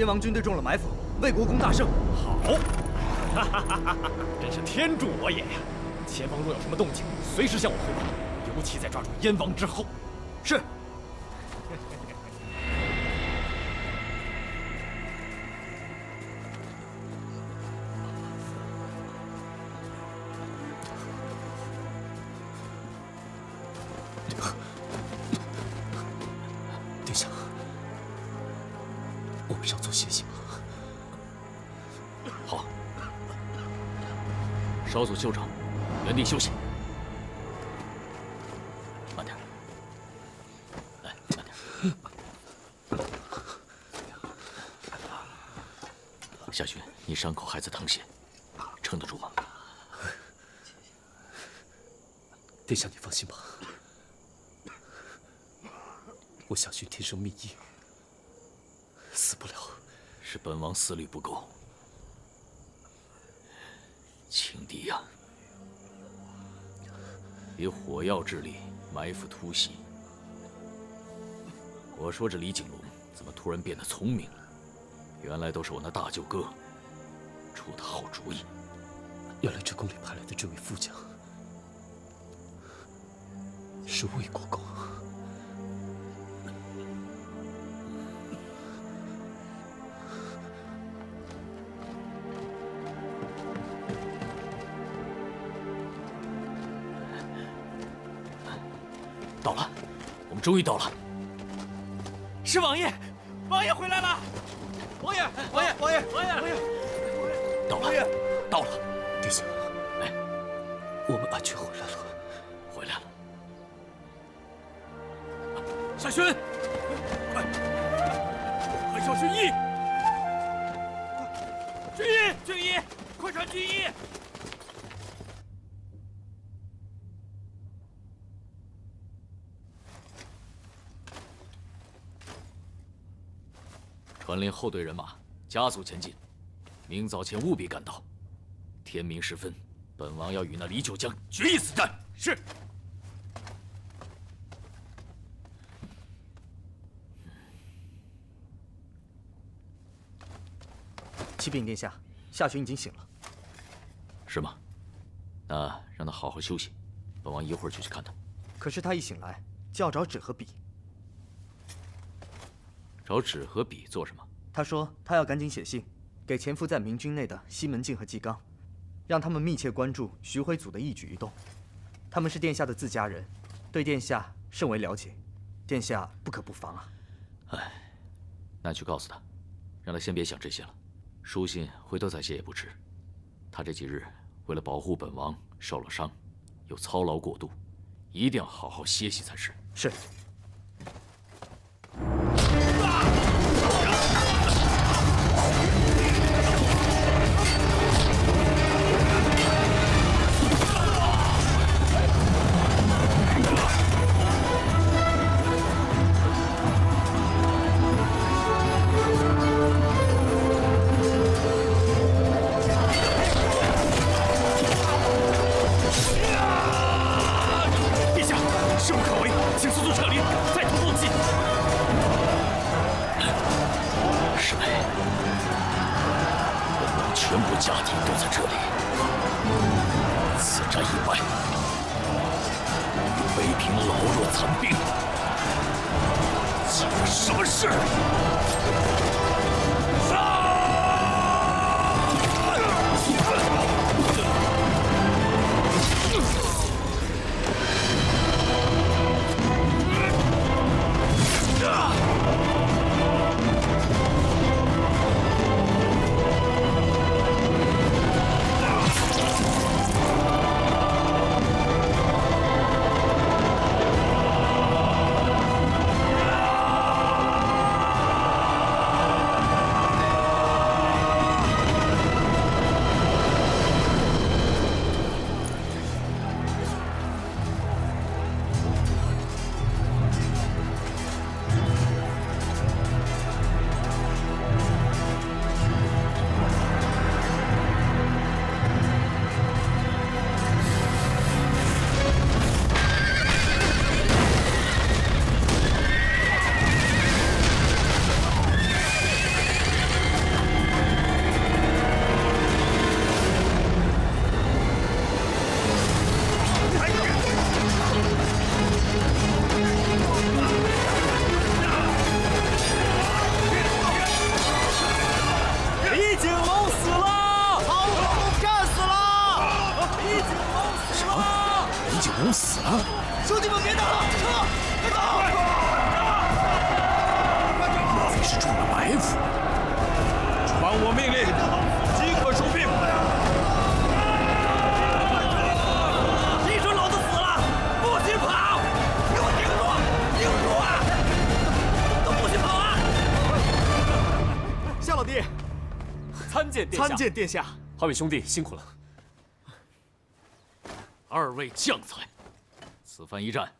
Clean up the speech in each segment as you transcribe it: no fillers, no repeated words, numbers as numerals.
燕王军队中了埋伏，魏国公大胜。好，哈哈哈哈！真是天助我也呀！前方若有什么动静，随时向我汇报，尤其在抓住燕王之后。是。殿下，我们稍作歇息吧。好，稍作休整，原地休息。慢点，来，慢点。夏薰，你伤口还在淌血，撑得住吗？殿下，你放心吧。我夏薰天生秘医，死不了。是本王思虑不够。情敌呀，以火药之力埋伏突袭。我说这李景龙怎么突然变得聪明了？原来都是我那大舅哥出的好主意。原来这宫里派来的这位副将是魏国公。到了，我们终于到了。是王爷，王爷回来了！王爷，王爷，王爷，王爷，王爷，到了，到了！殿下，哎，我们安全回来了，回来了。夏薰，快，快召军医！军医，军医，快传军医！传令后队人马加速前进，明早前务必赶到。天明时分，本王要与那李九江决一死战。是。启禀殿下，夏薰已经醒了。是吗？那让他好好休息，本王一会儿就去看他。可是他一醒来就要找纸和笔。找纸和笔做什么？他说他要赶紧写信给潜伏在明军内的西门庆和纪纲，让他们密切关注徐辉祖的一举一动。他们是殿下的自家人，对殿下甚为了解，殿下不可不防啊。哎，那去告诉他，让他先别想这些了。书信回头再写也不迟。他这几日为了保护本王受了伤，又操劳过度，一定要好好歇息才是。是。啊！李景龙死了！兄弟们别打了，撤！快走！莫非是中了埋伏？传我命令，即刻收兵！李准老子死了，不许跑！给我顶住！顶住啊！都不许跑啊！夏老弟，参见殿下。参见殿下。二位兄弟辛苦了。二位将才，此番一战，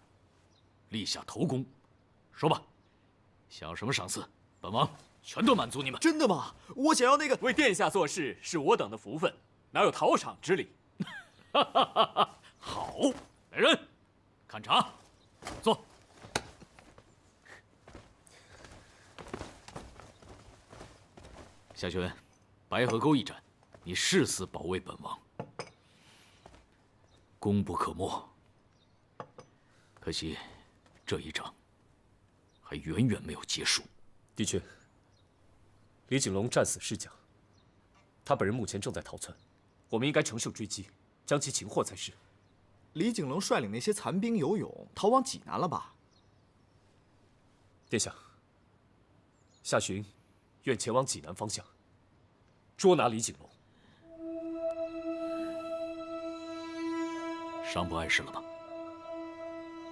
立下头功。说吧，想要什么赏赐，本王全都满足你们。真的吗？我想要那个。为殿下做事是我等的福分，哪有讨赏之理？好，来人，看茶，坐。夏轩，白河沟一战，你誓死保卫本王，功不可没。可惜，这一仗还远远没有结束。的确，李景龙战死事假，他本人目前正在逃窜，我们应该乘胜追击，将其擒获才是。李景龙率领那些残兵游勇逃往济南了吧？殿下，夏巡愿前往济南方向，捉拿李景龙。伤不碍事了吧？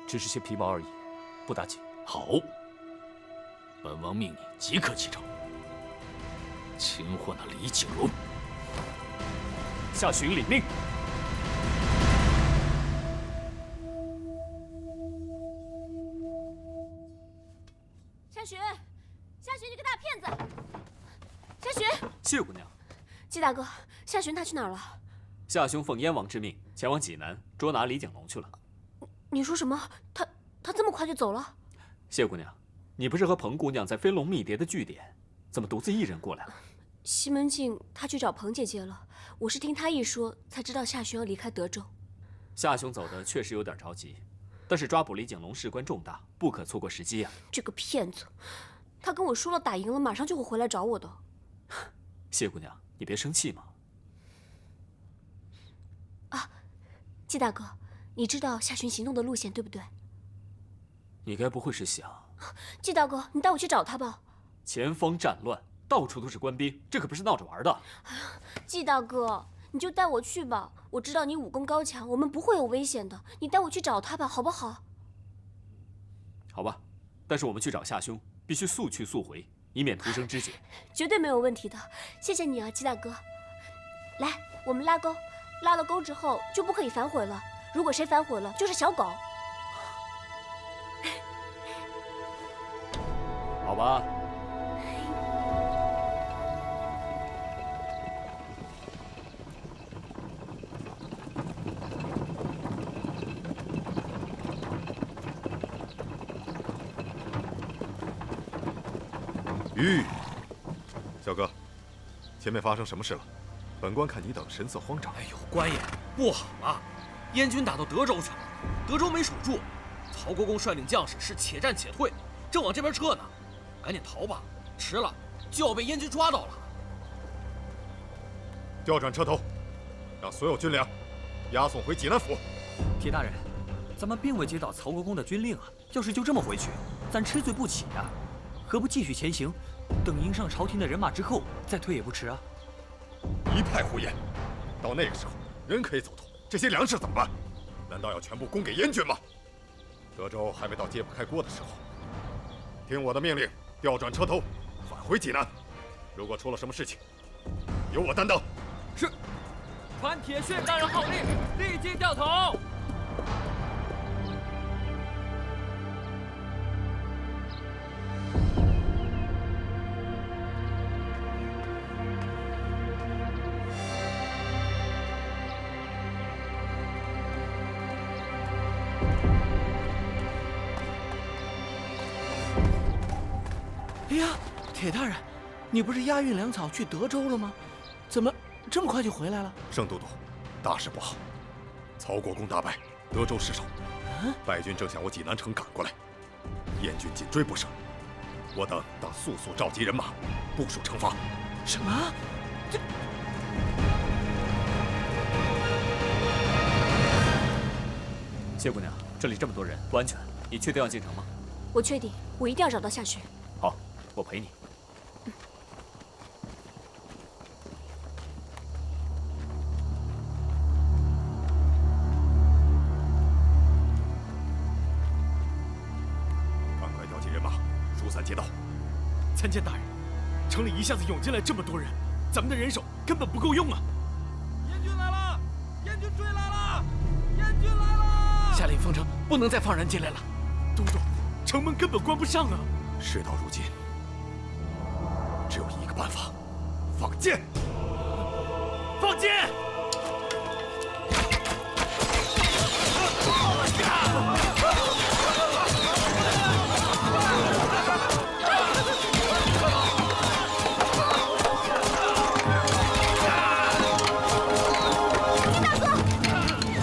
只是些皮毛而已，不打紧。好，本王命你即刻启程，擒获那李景龙。夏巡领命。夏巡，夏巡，你个大骗子！夏巡，谢姑娘，季大哥，夏巡他去哪儿了？夏兄奉燕王之命前往济南捉拿李景龙去了。你说什么？他这么快就走了？谢姑娘，你不是和彭姑娘在飞龙密蝶的据点，怎么独自一人过来了？西门庆他去找彭姐姐了，我是听他一说才知道夏巡要离开德州。夏兄走的确实有点着急，但是抓捕李景龙事关重大，不可错过时机啊！这个骗子，他跟我说了打赢了马上就会回来找我的。谢姑娘，你别生气嘛。季大哥，你知道夏巡行动的路线对不对？你该不会是想……季大哥，你带我去找他吧。前方战乱，到处都是官兵，这可不是闹着玩的。季大哥，你就带我去吧。我知道你武功高强，我们不会有危险的。你带我去找他吧，好不好？好吧，但是我们去找夏兄，必须速去速回，以免徒生枝节。绝对没有问题的，谢谢你啊，季大哥。来，我们拉钩，拉了钩之后就不可以反悔了。如果谁反悔了，就是小狗。好吧。玉，小哥，前面发生什么事了？本官看你等神色慌张。哎呦，官爷，不好了！燕军打到德州去了，德州没守住，曹国公率领将士是且战且退，正往这边撤呢。赶紧逃吧，迟了就要被燕军抓到了。调转车头，让所有军粮押送回济南府。铁大人，咱们并未接到曹国公的军令啊！要是就这么回去，咱吃罪不起呀！何不继续前行，等迎上朝廷的人马之后再退也不迟啊！一派胡言！到那个时候，人可以走动，这些粮食怎么办？难道要全部供给燕军吗？德州还没到揭不开锅的时候。听我的命令，调转车头，返回济南。如果出了什么事情，由我担当。是，传铁血大人号令，立即掉头。哎呀，铁大人，你不是押运粮草去德州了吗？怎么这么快就回来了？盛都督，大事不好！曹国公大败，德州失守，败军正向我济南城赶过来，燕军紧追不舍。我等当速速召集人马，部署惩罚。什么？谢姑娘，这里这么多人，不安全，你确定要进城吗？我确定，我一定要找到夏雪。好，我陪你。赶快调集人马，疏散街道。参见大人，城里一下子涌进来这么多人，咱们的人手根本不够用啊！燕军来了！燕军追来了！燕军来了！下令封城，不能再放人进来了。都督，城门根本关不上啊！事到如今，只有一个办法：放箭！放箭！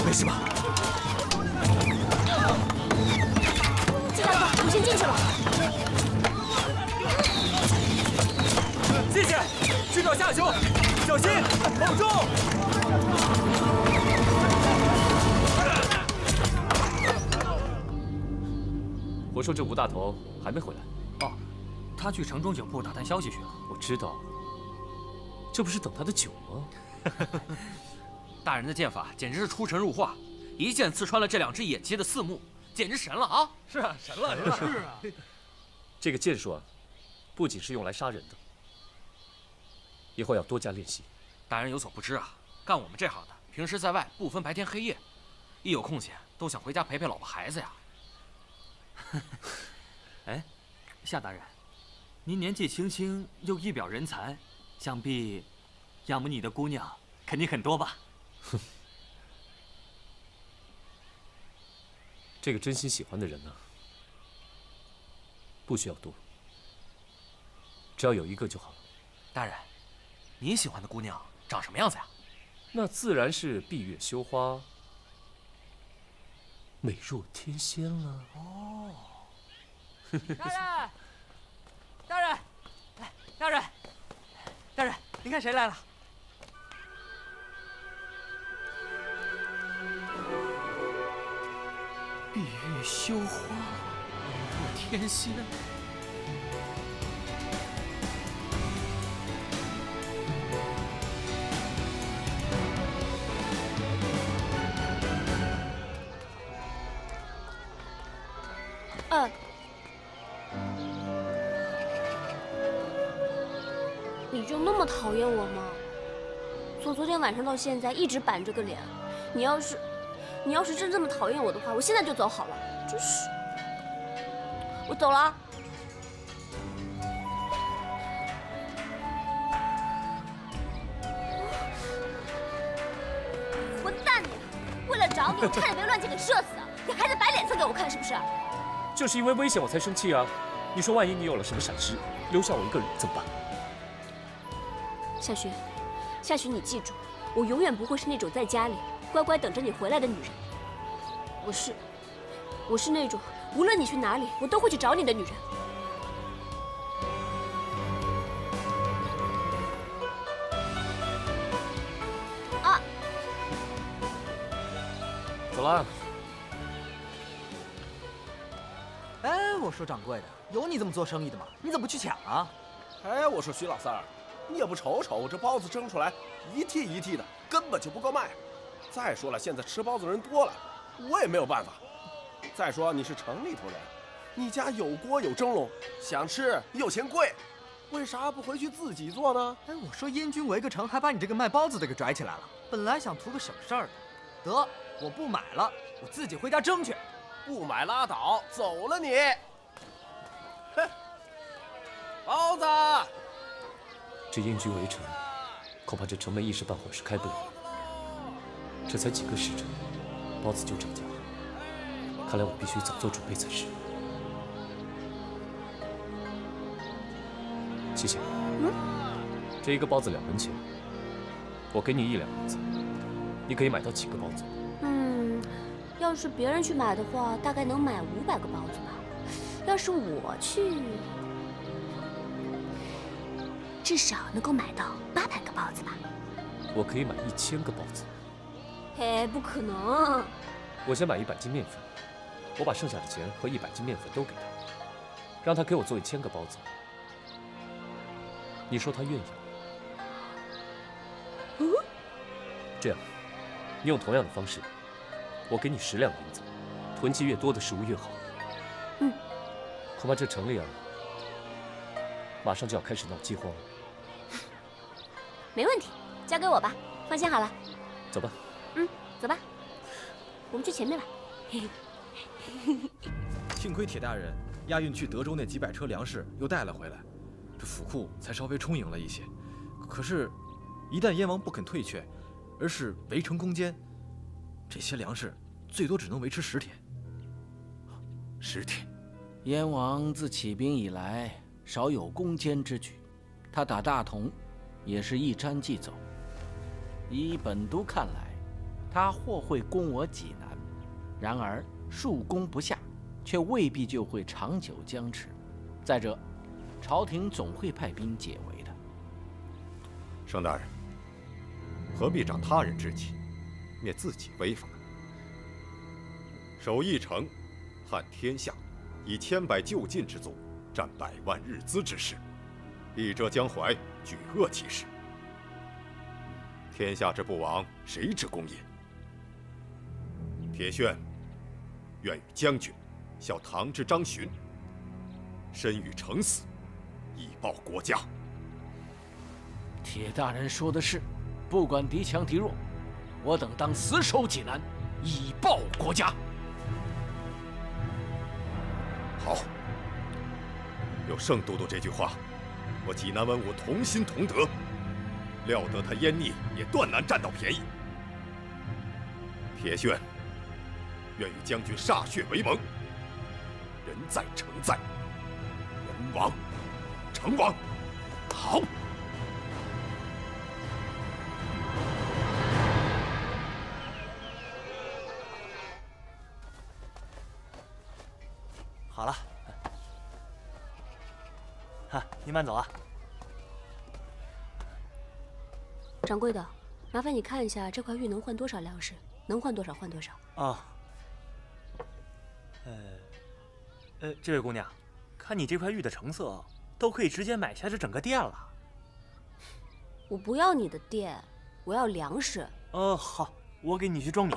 没事吧？季大哥，我先进去了。谢谢，去找夏兄，小心，保重。我说这吴大头还没回来。哦，他去城中警部打探消息去了。我知道，这不是等他的酒吗？大人的剑法简直是出神入化，一剑刺穿了这2只野鸡的四目，简直神了啊！是啊，神了，是啊。这个剑术啊，不仅是用来杀人的，以后要多加练习。大人有所不知啊，干我们这行的，平时在外不分白天黑夜，一有空闲都想回家陪陪老婆孩子呀。哎，夏大人，您年纪轻轻又一表人才，想必仰慕你的姑娘肯定很多吧？这个真心喜欢的人呢，不需要多，只要有一个就好了。大人，你喜欢的姑娘长什么样子呀？那自然是闭月羞花，美若天仙了。哦，大人，大人，来，大人，大人，您看谁来了？闭月羞花，美若天仙。你就那么讨厌我吗？从昨天晚上到现在一直板着个脸。你要是真这么讨厌我的话，我现在就走好了。真是，我走了啊。混蛋你！为了找你，我差点被乱箭给射死啊！你还在摆脸色给我看是不是？就是因为危险我才生气啊！你说万一你有了什么闪失，留下我一个人怎么办？夏雪，夏雪，你记住，我永远不会是那种在家里乖乖等着你回来的女人。我是那种无论你去哪里，我都会去找你的女人。啊！走了。哎，我说掌柜的，有你这么做生意的吗？你怎么不去抢啊？哎，我说徐老三儿，你也不瞅瞅这包子蒸出来一屉一屉的，根本就不够卖。再说了，现在吃包子人多了，我也没有办法。再说你是城里头人，你家有锅有蒸笼，想吃又嫌贵，为啥不回去自己做呢？哎，我说燕军围个城，还把你这个卖包子的给拽起来了。本来想图个省事儿的，得，我不买了，我自己回家蒸去。不买拉倒，走了你！哼，包子。这燕军围城，恐怕这城门一时半会儿是开不了。这才几个时辰，包子就涨价，看来我必须早做准备才是。谢谢。这一个包子2文钱，我给你1两银子，你可以买到几个包子？要是别人去买的话，大概能买500个包子吧。要是我去，至少能够买到800个包子吧。我可以买1000个包子。嘿，不可能！我先买100斤面粉，我把剩下的钱和100斤面粉都给他，让他给我做1000个包子。你说他愿意吗？这样，你用同样的方式，我给你10两银子，囤积越多的食物越好。恐怕这城里啊，马上就要开始闹饥荒了。没问题，交给我吧，放心好了。走吧。走吧，我们去前面吧。幸亏铁大人押运去德州那几百车粮食又带了回来，这府库才稍微充盈了一些。可是，一旦燕王不肯退却，而是围城攻坚，这些粮食最多只能维持10天。10天。燕王自起兵以来，少有攻坚之举。他打大同，也是一沾即走。依本都看来，他或会攻我济南，然而数攻不下，却未必就会长久僵持。再者，朝廷总会派兵解围的。盛大人，何必长他人志气，灭自己威风？守一城，撼天下，以千百就晋之卒，战100万日资之势，笔者江淮，举恶其事。天下之不亡，谁之功也？铁铉愿与将军效唐之张巡，身与诚死，以报国家。铁大人说的是，不管敌强敌弱，我等当死守济南，以报国家。好，有盛都督这句话，我济南文武同心同德，料得他燕逆也断难占到便宜。铁铉愿与将军歃血为盟，人在城在，人亡城亡。好。好了，您慢走啊。掌柜的，麻烦你看一下这块玉能换多少粮食，能换多少换多少。哦。这位姑娘，看你这块玉的成色，都可以直接买下这整个店了。我不要你的店，我要粮食。好，我给你去装米。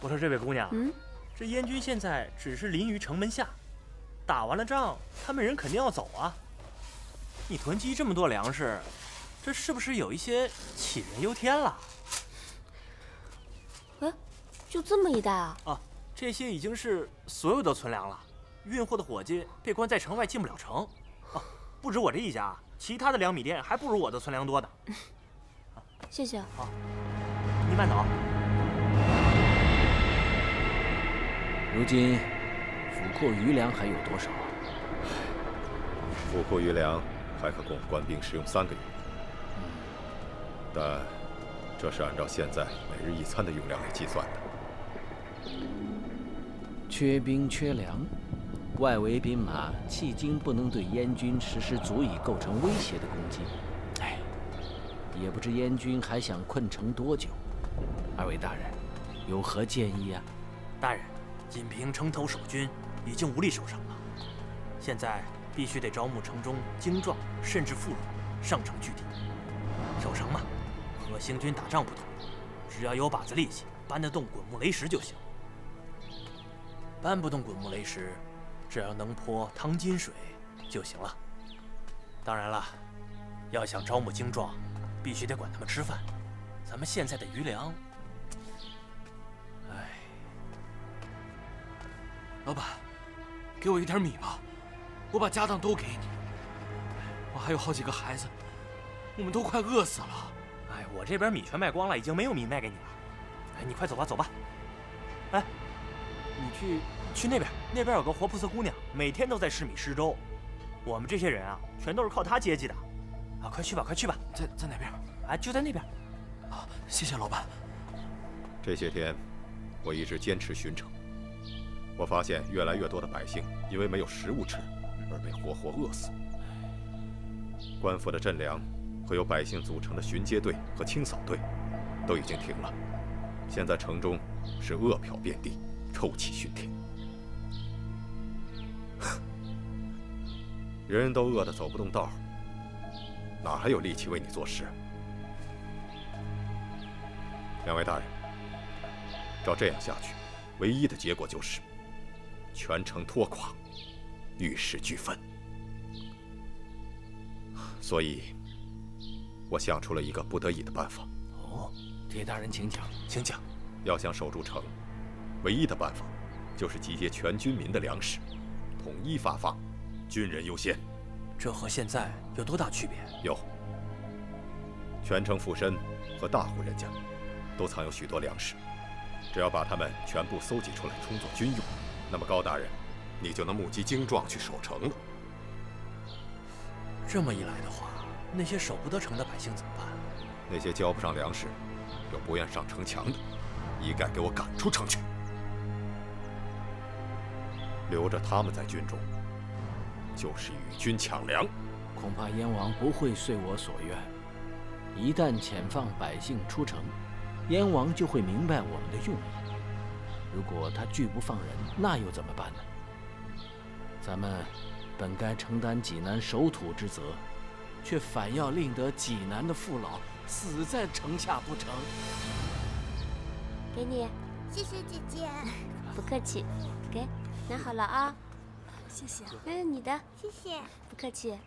我说这位姑娘，这燕军现在只是临于城门下，打完了仗，他们人肯定要走啊。你囤积这么多粮食，这是不是有一些杞人忧天了？就这么一袋啊？这些已经是所有的存粮了。运货的伙计被关在城外，进不了城。不止我这一家，其他的粮米店还不如我的存粮多呢。谢谢。好，你慢走。如今府库余粮还有多少啊？府库余粮还可供官兵食用3个月，但这是按照现在每日1餐的用量来计算的。缺兵缺粮，外围兵马迄今不能对燕军实施足以构成威胁的攻击。也不知燕军还想困城多久。2位大人，有何建议啊？大人，锦屏城头守军已经无力守城了，现在必须得招募城中精壮甚至妇孺上城据地。守城嘛，和行军打仗不同，只要有把子力气，搬得动滚木雷石就行。搬不动滚木雷石，只要能泼汤金水就行了。当然了，要想招募精壮，必须得管他们吃饭。咱们现在的余粮，老板，给我一点米吧，我把家当都给你。我还有好几个孩子，我们都快饿死了。我这边米全卖光了，已经没有米卖给你了。你快走吧，走吧。你去那边，那边有个活菩萨姑娘，每天都在施米施粥。我们这些人啊，全都是靠她接济的。快去吧，快去吧。在哪边？就在那边。谢谢老板。这些天，我一直坚持巡城。我发现越来越多的百姓因为没有食物吃，而被活活饿死。官府的赈粮会由百姓组成的巡街队和清扫队都已经停了。现在城中是饿殍遍地，臭气熏天，人都饿得走不动道，哪还有力气为你做事？两位大人，照这样下去，唯一的结果就是全城拖垮，玉石俱焚。所以，我想出了一个不得已的办法。哦，铁大人请讲，请讲。要想守住城，唯一的办法就是集结全军民的粮食，统一发放，军人优先。这和现在有多大区别？有，全城富绅和大户人家都藏有许多粮食，只要把它们全部搜集出来充作军用，那么高大人，你就能募集精壮去守城了。这么一来的话，那些守不得城的百姓怎么办？那些交不上粮食，又不愿上城墙的，一概给我赶出城去，留着他们在军中，就是与君抢粮。恐怕燕王不会遂我所愿。一旦遣放百姓出城，燕王就会明白我们的用意。如果他拒不放人，那又怎么办呢？咱们本该承担济南守土之责，却反要令得济南的父老死在城下不成？给你，谢谢姐姐。不客气，给，拿好了啊。谢谢。你的，谢谢。不客气。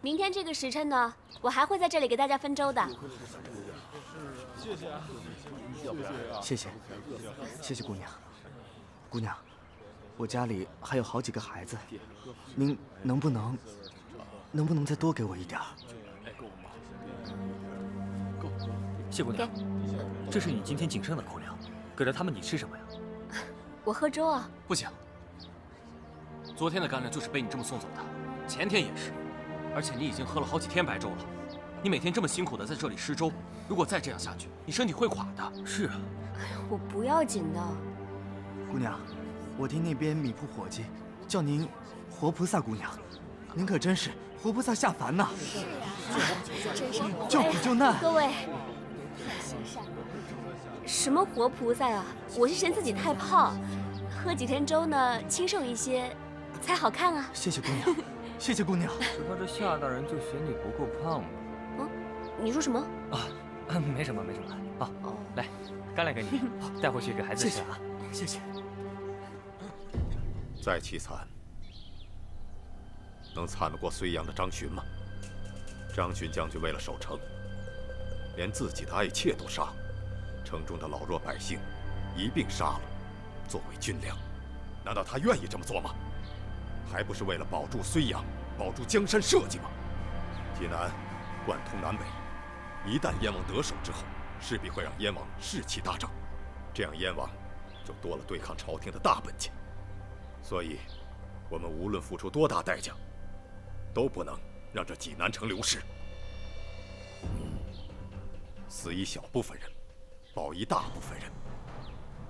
明天这个时辰呢，我还会在这里给大家分粥的。谢谢啊，谢谢，谢谢姑娘。姑娘，我家里还有好几个孩子，您能不能再多给我一点儿？谢姑娘，这是你今天仅剩的口粮，给了他们，你吃什么呀？我喝粥啊。不行，昨天的干粮就是被你这么送走的，前天也是，而且你已经喝了好几天白粥了。你每天这么辛苦的在这里施粥，如果再这样下去，你身体会垮的。是啊，我不要紧的。姑娘，我听那边米铺伙计叫您活菩萨姑娘，您可真是活菩萨下凡呐！是啊，真是救苦救难。各位，行善。什么活菩萨呀？我是嫌自己太胖，喝几天粥呢，清瘦一些，才好看啊。谢谢姑娘，谢谢姑娘。只怕这夏大人就嫌你不够胖吧？你说什么？啊，没什么，没什么。啊，来，干粮给你，带回去给孩子吃啊。谢谢。再凄惨，能惨得过睢阳的张巡吗？张巡将军为了守城，连自己的爱妾都杀，城中的老弱百姓一并杀了，作为军粮。难道他愿意这么做吗？还不是为了保住睢阳，保住江山社稷吗？济南贯通南北，一旦燕王得手之后，势必会让燕王士气大涨，这样燕王就多了对抗朝廷的大本钱。所以，我们无论付出多大代价，都不能让这济南城流失。死一小部分人，保一大部分人，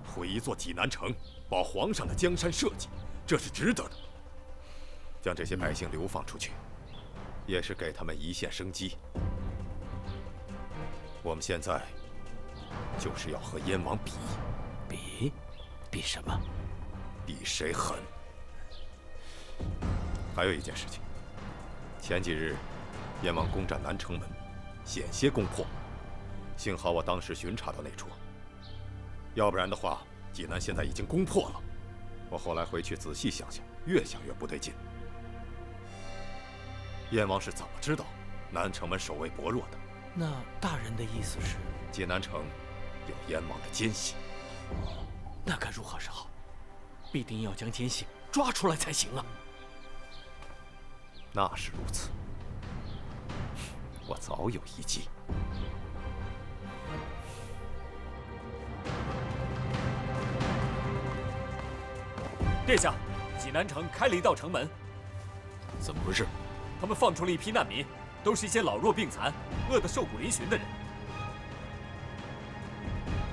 毁一座济南城，保皇上的江山社稷，这是值得的。将这些百姓流放出去，也是给他们一线生机。我们现在就是要和燕王比什么？比谁狠。还有一件事情，前几日燕王攻占南城门，险些攻破，幸好我当时巡查到那处，要不然的话，济南现在已经攻破了。我后来回去仔细想想，越想越不对劲。燕王是怎么知道南城门守卫薄弱的？那大人的意思是，济南城有燕王的奸细。那该如何是好？必定要将奸细抓出来才行啊！那是如此，我早有一计。殿下，济南城开了一道城门。怎么回事？他们放出了一批难民，都是一些老弱病残、饿得瘦骨嶙峋的人。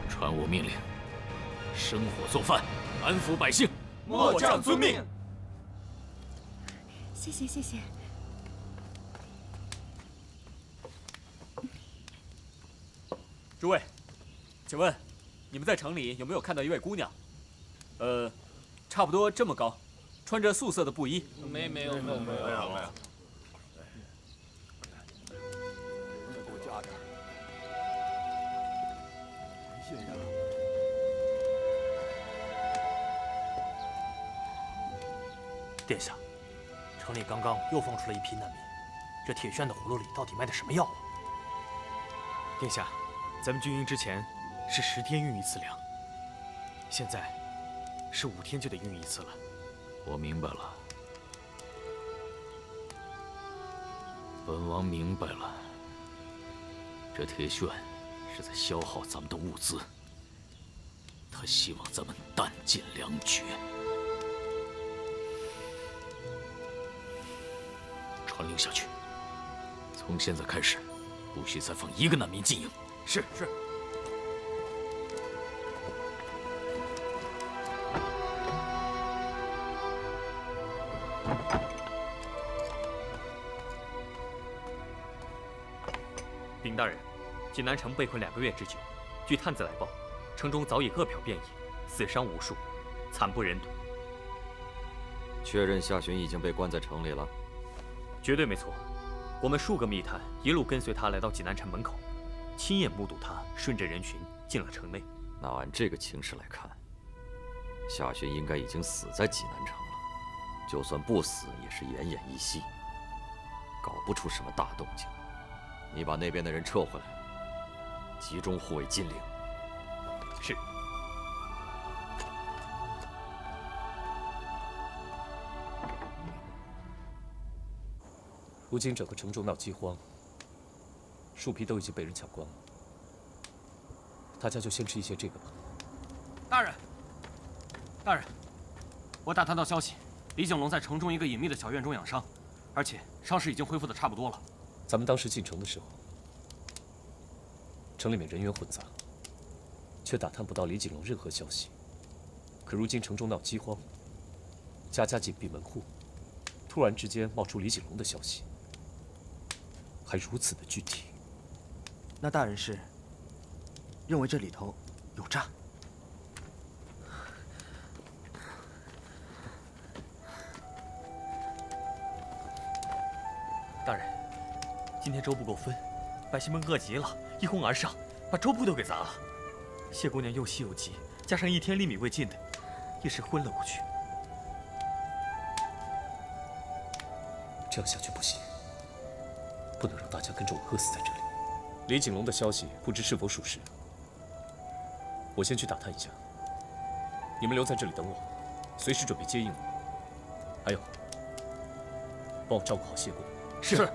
传我命令，生火做饭，安抚百姓。末将遵命。谢谢谢谢。诸位，请问你们在城里有没有看到一位姑娘？差不多这么高，穿着素色的布衣。没有。再给我加点。谢谢啊。殿下，城里刚刚又放出了一批难民，这铁炫的葫芦里到底卖的什么药啊？殿下，咱们军营之前是10天运一次粮，现在是5天就得运一次了。我明白了，本王明白了，这铁炫是在消耗咱们的物资，他希望咱们弹尽粮绝。传令下去，从现在开始，不许再放一个难民进营。是。禀大人，济南城被困2个月之久，据探子来报，城中早已饿殍遍野，死伤无数，惨不忍睹。确认夏寻已经被关在城里了？绝对没错，我们数个密探一路跟随他来到济南城门口，亲眼目睹他顺着人群进了城内。那按这个情势来看，夏寻应该已经死在济南城了，就算不死，也是奄奄一息，搞不出什么大动静。你把那边的人撤回来，集中护卫金陵。是。如今整个城中闹饥荒，树皮都已经被人抢光了，大家就先吃一些这个吧。大人，我打探到消息，李景龙在城中一个隐秘的小院中养伤，而且伤势已经恢复的差不多了。咱们当时进城的时候，城里面人员混杂，却打探不到李景龙任何消息。可如今城中闹饥荒，家家紧闭门户，突然之间冒出李景龙的消息，还如此的具体。那大人是认为这里头有诈？大人，今天粥不够分，百姓们饿极了，一哄而上，把粥铺都给砸了。谢姑娘又稀又急，加上1天粒米未进的，一时昏了过去。这样下去不行，不能让大家跟着我饿死在这里。李景龙的消息不知是否属实，我先去打探一下。你们留在这里等我，随时准备接应我。还有，帮我照顾好谢姑娘。是。来，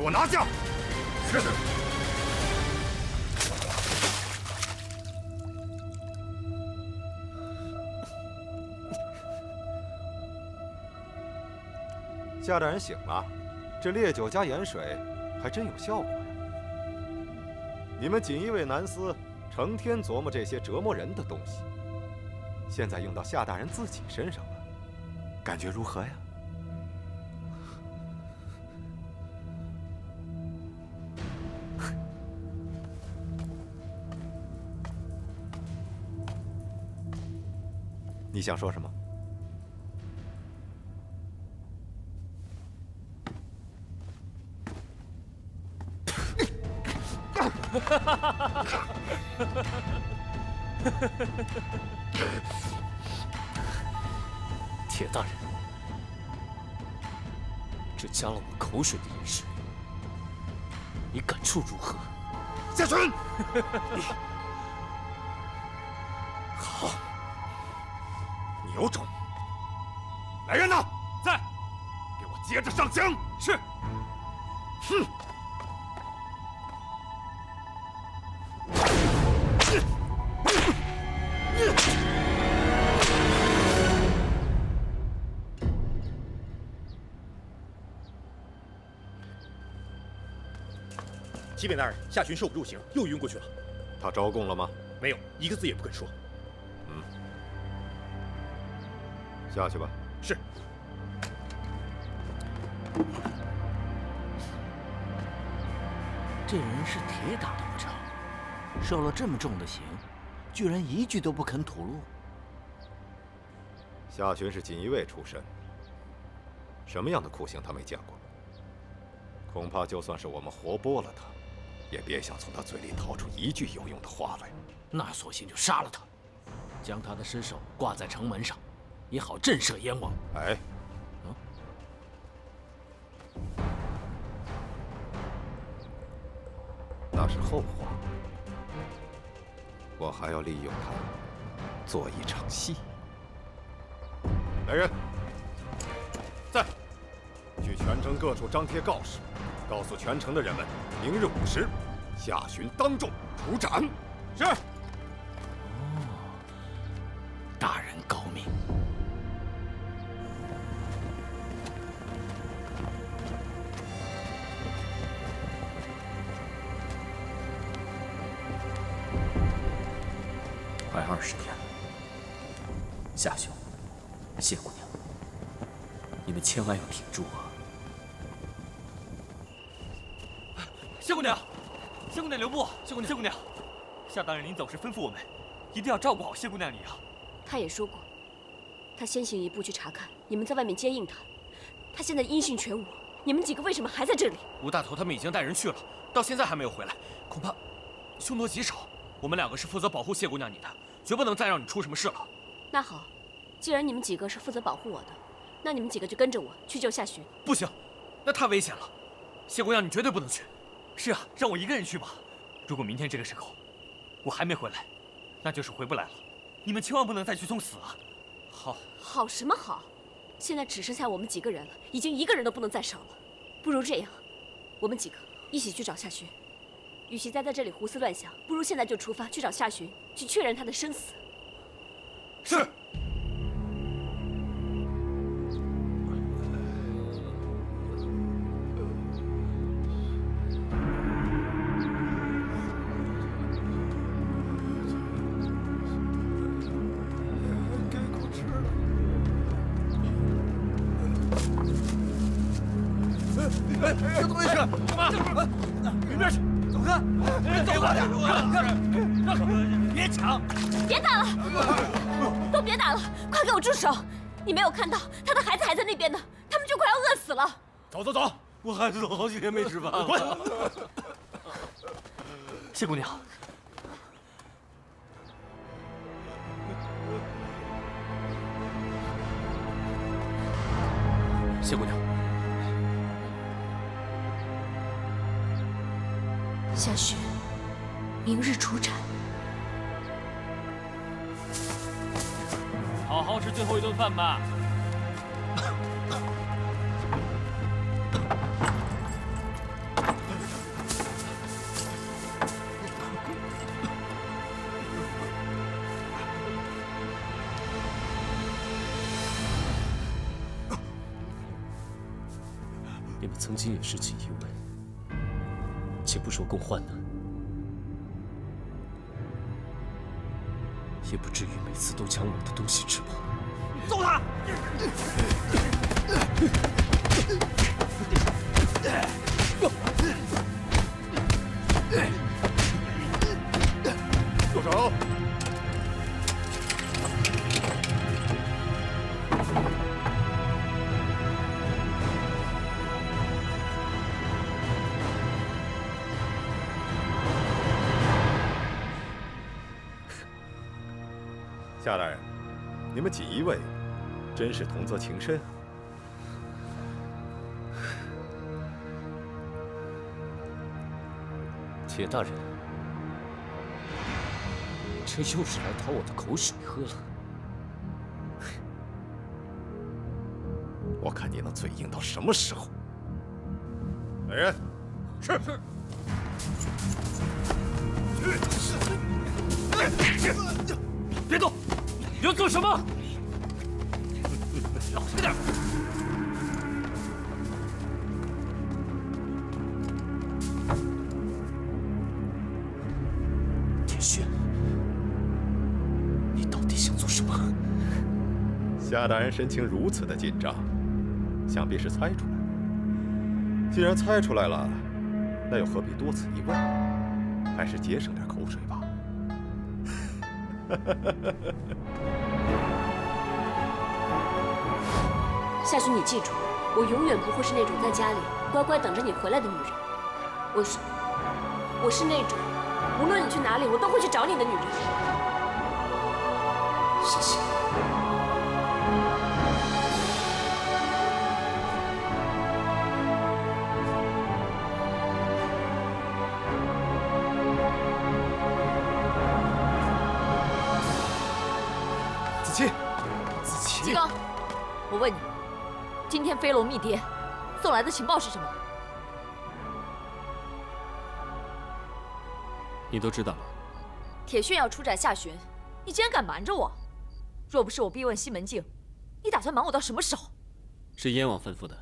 我拿下！是。夏大人醒了，这烈酒加盐水还真有效果呀。你们锦衣卫男司成天琢磨这些折磨人的东西，现在用到夏大人自己身上了，感觉如何呀？你想说什么？铁大人，这加了我口水的盐水，你感触如何？夏群，好，你有种！来人呐，在，给我接着上香！是。哼！启禀大人，夏群受不住刑，又晕过去了。他招供了吗？没有，一个字也不肯说。下去吧。是。这人是铁打的不成？受了这么重的刑，居然一句都不肯吐露。夏群是锦衣卫出身，什么样的酷刑他没见过？恐怕就算是我们活剥了他，也别想从他嘴里掏出一句有用的话来。那索性就杀了他，将他的尸首挂在城门上，也好震慑燕王。哎，那是后话。我还要利用他做一场戏。来人，在，去全城各处张贴告示，告诉全城的人们，明日午时，夏巡当众处斩。是。大人高明。快20天了，夏兄、谢姑娘，你们千万要挺住啊！谢姑娘，谢姑娘留步，谢姑娘，夏大人临走时吩咐我们，一定要照顾好谢姑娘你啊。他也说过，他先行一步去查看，你们在外面接应他。他现在音信全无，你们几个为什么还在这里？吴大头他们已经带人去了，到现在还没有回来，恐怕凶多吉少。我们2个是负责保护谢姑娘你的，绝不能再让你出什么事了。那好，既然你们几个是负责保护我的，那你们几个就跟着我去救夏巡。不行，那太危险了。谢姑娘你绝对不能去。是啊，让我一个人去吧。如果明天这个时候我还没回来，那就是回不来了。你们千万不能再去送死啊！好什么好？现在只剩下我们几个人了，已经一个人都不能再少了。不如这样，我们几个一起去找夏巡。与其待在这里胡思乱想，不如现在就出发去找夏巡，去确认他的生死。是。这怎么回事？干嘛？里面去，走开！走开！别抢！别打了！都别打了！快给我住手！你没有看到他的孩子还在那边呢，他们就快要饿死了。走，我孩子都好几天没吃饭了。滚！谢姑娘，谢姑娘。夏巡，明日处斩。好好吃最后一顿饭吧。你们曾经也是锦衣卫，且不说共患难，也不至于每次都将我的东西吃跑。揍他！住手！夏大人，你们锦衣卫真是同则情深。铁大人，这又是来讨我的口水喝了。我看你能嘴硬到什么时候？来人，是。别动！你要做什么？老实点！铁血，你到底想做什么？夏大人神情如此的紧张，想必是猜出来。既然猜出来了，那又何必多此一问？还是节省点口水吧。夏雪，你记住，我永远不会是那种在家里乖乖等着你回来的女人。我是那种无论你去哪里，我都会去找你的女人。谢谢。子期，子期，季刚，我问你，今天飞龙密谍送来的情报是什么？你都知道了。铁血要出寨下旬，你竟然敢瞒着我！若不是我逼问西门庆，你打算瞒我到什么时候？是燕王吩咐的，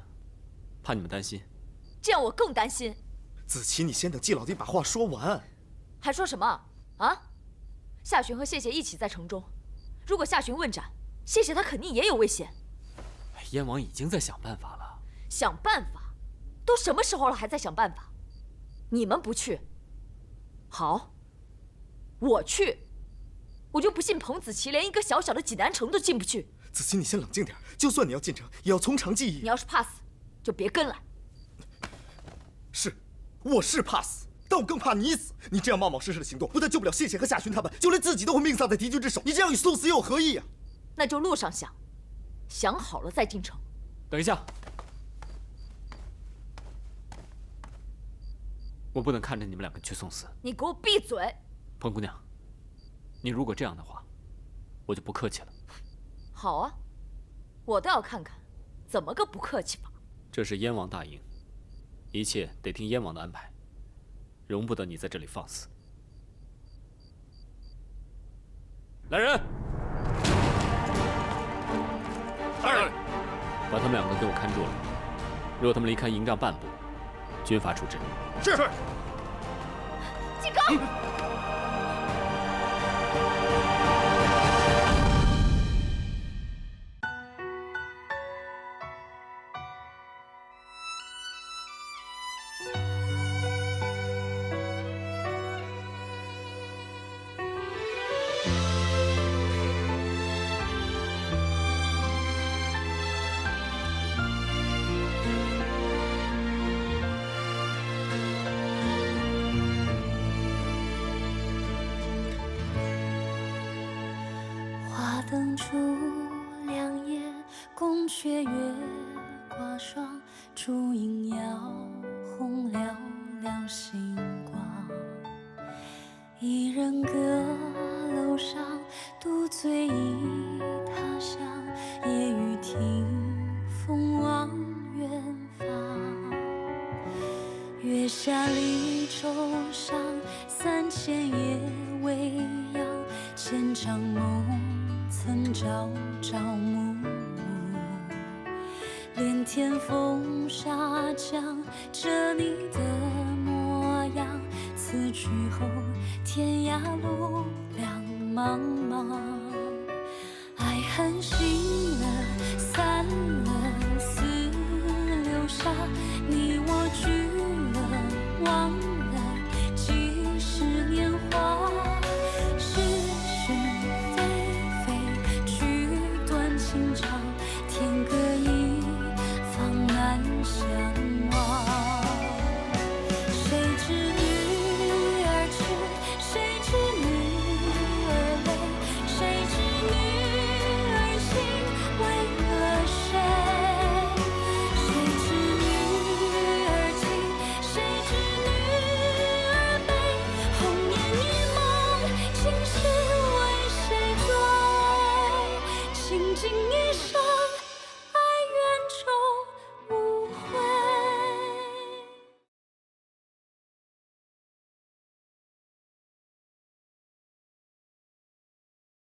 怕你们担心。这样我更担心。子期，你先等季老弟把话说完。还说什么啊？夏寻和谢谢一起在城中，如果夏寻问斩，谢谢他肯定也有危险。燕王已经在想办法了。想办法？都什么时候了还在想办法？你们不去，好，我去。我就不信彭子琪连一个小小的济南城都进不去。子期，你先冷静点，就算你要进城，也要从长计议。你要是怕死，就别跟来。是，我是怕死，但我更怕你死。你这样冒冒失失的行动，不但救不了谢谢和夏寻他们，就连自己都会命丧在敌军之手。你这样与送死又有何异啊？那就路上想，想好了再进城。等一下，我不能看着你们两个去送死。你给我闭嘴！彭姑娘，你如果这样的话，我就不客气了。好啊，我倒要看看，怎么个不客气法。这是燕王大营，一切得听燕王的安排，容不得你在这里放肆。来人！大人，把他们两个给我看住了。如果他们离开营帐半步，军法处置。是。季刚。灯烛两夜，宫阙月挂霜，烛影摇红寥寥星光。一人阁楼上，独醉忆他乡。夜雨听风望远方，月下离舟上，3000夜未央，千场梦。曾朝朝暮暮，连天风沙降，着你的模样。此去后，天涯路两茫茫。爱恨醒了，散了，似流沙。你我聚了，忘了几十年华。是是非非，曲短情长，天各一方，难相忘。谁知女儿痴，谁知女儿泪，谁知女儿心为了谁？谁知女儿情，谁知女儿悲？红颜一梦，今世为谁醉？倾尽一生。